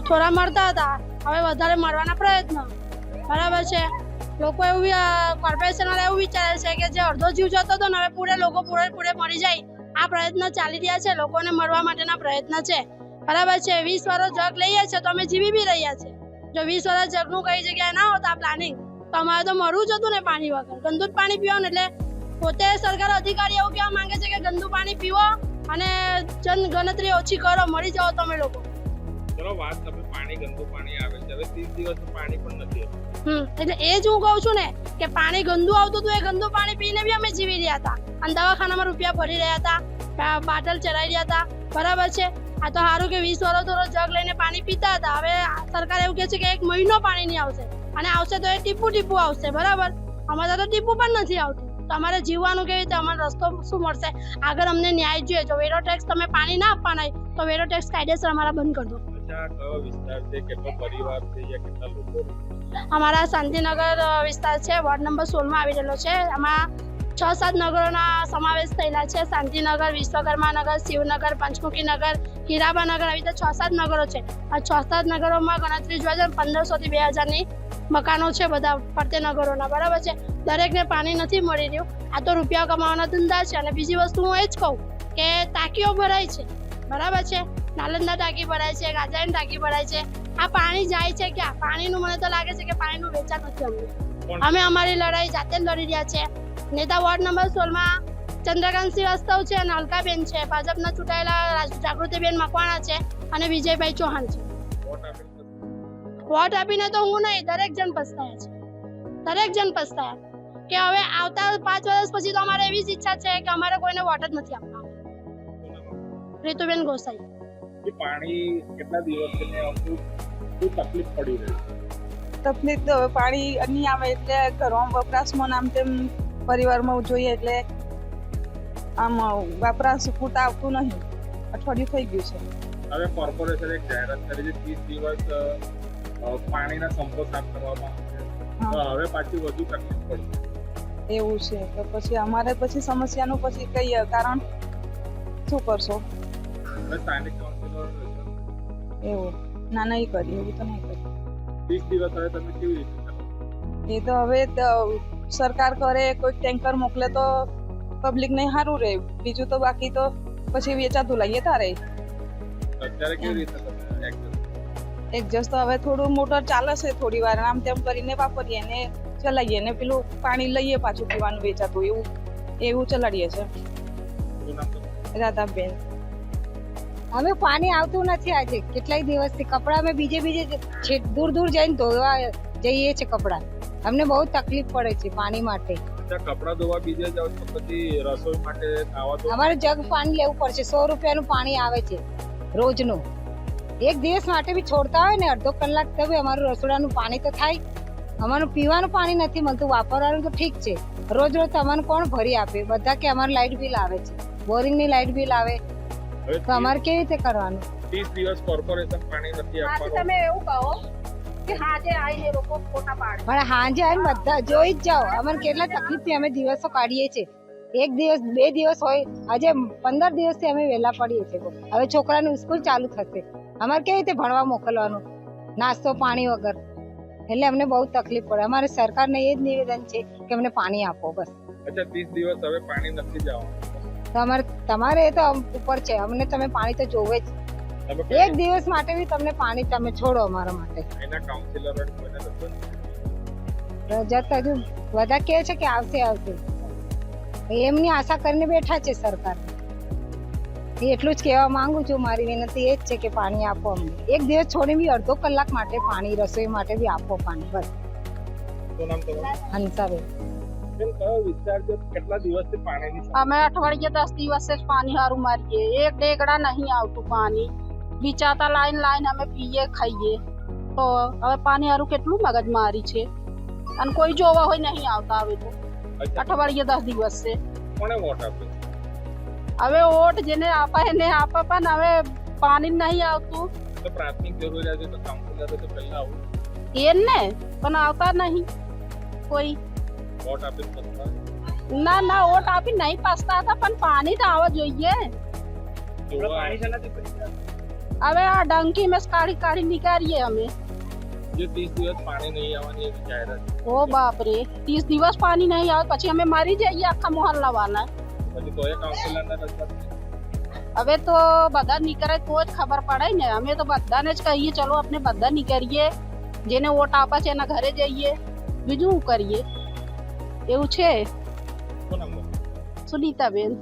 થોડા મળતા હતા, હવે વધારે મળવાના પ્રયત્ન. બરાબર છે. લોકો એવું કોર્પોરેશન વાળા એવું વિચારે છે કે જે અડધો જીવ જતો હતો ને હવે પૂરે મરી જાય, આ પ્રયત્ન ચાલી રહ્યા છે. લોકોને મળવા માટેના પ્રયત્ન છે. બરાબર છે. 20 વર્ષ જગ લઈએ છે તો અમે જીવી બી રહ્યા છે. જો 20 વર્ષ જગનું કઈ જગ્યાએ ના હોત આ પ્લાનિંગ તો અમારે તો મરવું જ હતું ને પાણી વગર. ગંદુ જ પાણી પીવાનું. એટલે પોતે સરકાર અધિકારી એવું કહેવા માંગે છે કે ગંદુ પાણી પીવો અને જનગણતરી ઓછી કરો, મરી જાઓ તમે લોકો. ચલો વાત તમે પાણી ગંદુ પાણી આવે છે, હવે 30 દિવસ પાણી પણ નથી. એટલે એ જ હું કહું છું ને કે પાણી ગંદુ આવતું હતું, એ ગંદુ પાણી પીને બી અમે જીવી રહ્યા હતા અને દવાખાનામાં રૂપિયા ભરી રહ્યા હતા, બાટલ ચડાવી રહ્યા હતા. બરાબર છે. આ તો સારું કે 20 વર્ષ થોડો જગ લઈને પાણી પીતા હતા. હવે સરકાર એવું કહે છે કે 1 મહિનો પાણી નહીં આવશે અને આવશે તો એ ટીપું આવશે. બરાબર. અમારે તો ટીપું પણ નથી આવતું. તો અમારે જીવવાનું કેવી રીતે? અમારો રસ્તો શું મળશે? આગળ અમને ન્યાય જોઈએ. જો વેરો ટેક્સ તમે પાણી ના આપવાના હોય તો વેરો ટેક્સ કાયદેસર અમારા બંધ કરી દો. કયો વિસ્તાર છે, કેટલો પરિવાર છે, કેટલા લોકો? અમારા શાંતિનગર વિસ્તાર છે, વોર્ડ નંબર 16 માં આવી રહેલો છે. આમાં 6-7 નગરોના સમાવેશ થયેલા છે. શાંતિનગર, વિશ્વકર્મા નગર, શિવનગર, પંચમુખી નગર, હીરાબા નગર, આવી રીતે 6-7 નગરો છે. આ 6-7 નગરોમાં ગણતરી જોવા જાય 1500 થી 2000 ની મકાનો છે બધા ફરતે નગરોના. બરાબર છે. દરેકને પાણી નથી મળી રહ્યું. આ તો રૂપિયા કમાવાના ધંધા છે. અને બીજી વસ્તુ હું એ જ કહું કે ટાંકીઓ ભરાય છે. બરાબર છે. નાલંદા ટાંકી ભરાય છે, ગાજરાની ટાંકી ભરાય છે. આ પાણી જાય છે ક્યાં? પાણીનું મને તો લાગે છે કે પાણીનું વેચાણ નથી. અમે અમારી લડાઈ જાતે જ લડી રહ્યા છે. નેતા વોર્ડ નંબર 16 માં ચંદ્રકાંત શ્રીવાસ્તવ છે અને અલકાબેન છે. ભાજપના ચૂંટાયેલા જાગૃતિબેન મકવાણા છે અને વિજયભાઈ ચૌહાણ છે. વોટ આપીને તો હું નહીં, દરેક જણ પસ્તાયા છે. દરેક જણ પસ્તાયા કે હવે આવતા 5 વર્ષ પછી તો અમારે એવી જ ઈચ્છા છે કે અમારે કોઈને વોટ જ નથી આપવા. રીતુબેન ગોસાઈ. પાણી કેટલા દિવસથી શું તકલીફ પડી રહી? તકલીફ તો હવે પાણી નહીં આવે એટલે ઘરમાં વપરાશમાં આમ તેમ પરિવારમાં જોઈએ એટલે આમ વપરાશ પૂરતા આવતું નહીં. અઠવાડિયું થઈ ગયું છે. હવે કોર્પોરેશન એક જાહેરાત કરી છે 30 દિવસ પાણીના સંપો સાફ કરવામાં આવશે. તો હવે પાછી વધુ તકલીફ પડશે એવું છે. તો પછી અમારે પછી સમસ્યાનું પછી કહીએ કારણ શું કરશો? સ્થાનિક કાઉન્સિલર એવું ના નહીં કરી, એવું તો નહીં કરી. 30 દિવસ હવે તમે કેવી રીતે કરો? એ તો હવે સરકાર કરે, કોઈ ટેન્કર મોકલે તો પબ્લિક ને સારું રહે. બીજું તો બાકી તો પછી વેચાતું લઈએ તારે. અત્યારે કેવી રીતે તમે એડજસ્ટ તો હવે થોડું મોટર ચાલે છે, થોડી વાર આમ તેમ કરીને વાપરીએ ને ચલાવીએ ને પેલું પાણી લઈએ પાછું પીવાનું વેચાતું એવું ચલાડીએ છે. રાધાબેન. અમે પાણી આવતું નથી. આજે કેટલાય દિવસથી કપડા અમે બીજે દૂર જઈને ધોવા જઈએ છે કપડા. અમને બહુ તકલીફ પડે છે પાણી માટે. કપડા ધોવા બીજે જાવ તો પછી રસોઈ માટે ખાવા તો અમારે જગ પાણી લેવું પડશે. 100 રૂપિયાનું પાણી આવે છે રોજનું. એક દિવસ માટે બી છોડતા હોય ને અડધો કલાક તો બી અમારું રસોડાનું પાણી તો થાય. અમારું પીવાનું પાણી નથી મળતું, વાપરવાનું તો ઠીક છે. રોજ તમને કોણ ભરી આપે? બધા કે અમારું લાઇટ બિલ આવે છે, બોરિંગની લાઇટ બિલ આવે. તો અમારે કેવી રીતે કરવાનું? 30 દિવસ કોર્પોરેશન પાણી નથી આપવાનું. તમે એવું કહો કે હાજે આવીને લોકો ફોટા પાડે. પણ હાંજે આવીને બધા જોઈ જ જાઓ. અમને કેટલા તકલીફથી અમે દિવસો કાઢીએ છીએ. 1 દિવસ 2 દિવસ હોય, આજે 15 દિવસથી અમે વહેલા પડીએ છીએ. હવે છોકરાનું સ્કૂલ ચાલુ થશે, અમારે કેવી રીતે ભણવા મોકલવાનું? નાસ્તો પાણી વગર. એટલે અમને બહુ તકલીફ પડે. અમારે સરકારને એ જ નિવેદન છે કે અમને પાણી આપો બસ. અચ્છા 30 દિવસ હવે પાણી નથી જવાનું તો તમારે એ તો ઉપર છે. અમને તમે પાણી તો જોવે જ. 1 દિવસ માટે બી તમને પાણી તમે છોડો અમારા માટે. એના કાઉન્સિલર રજત હજુ બધા કહે છે કે આવશે. એમની આશા કરીને બેઠા છે સરકાર. એટલું જ કહેવા માંગુ છું. મારી વિનંતી એ જ છે કે પાણી આપો અમને. 1 દિવસ છોડી બી અડધો કલાક માટે પાણી, રસોઈ માટે બી આપો પાણી બસ. શું નામ તમારું? હંસાબેન. કયો વિસ્તાર છે? કેટલા દિવસથી પાણીની અમે અઠવાડિયે 10 દિવસ જ પાણી હારું મારીએ. 1 ડેગડા નહીં આવતું પાણી. વિચાતા લાઈન અમે પીએ ખાઈએ. તો હવે પાણી હારું કેટલું મગજ મારી છે અને કોઈ જોવા હોય નહીં આવતા. હવે તો અઠવાડિયે 10 દિવસ છે. કોને વોટ આપ્યો? હવે વોટ જેને આપા એને આપા, પણ હવે પાણી નહીં આવતું. તો પ્રાથમિક જરૂરિયાત છે તો કાઉન્સિલર તો પહેલા આવું એને પણ આવતા નહીં કોઈ. વોટ આપીને ના વોટ આપી નહીં પાસતા હતા, પણ પાણી તો આવવા જોઈએ. હવે આ ડંકી મેં કાઢી કાઢી નીકાળીએ અમે. જે 30 દિવસ પાણી નહીં આવવાની એવી જાહેરાત ઓ બાપ રે, 30 દિવસ પાણી નહીં આવે પછી અમે મરી જઈએ આખા મોહલ્લા વાળા. પછી તો એ કાઉન્સિલરને રજૂઆત કરી. હવે તો બધા નીકળે તો જ ખબર પડે ને. અમે તો બધાને જ કહીએ ચલો આપણે બધા નીકળીએ, જેને વોટ આપે છે એના ઘરે જઈએ, બીજું શું કરીએ. એવું છે. શું નામ છે? સુનીતાબેન.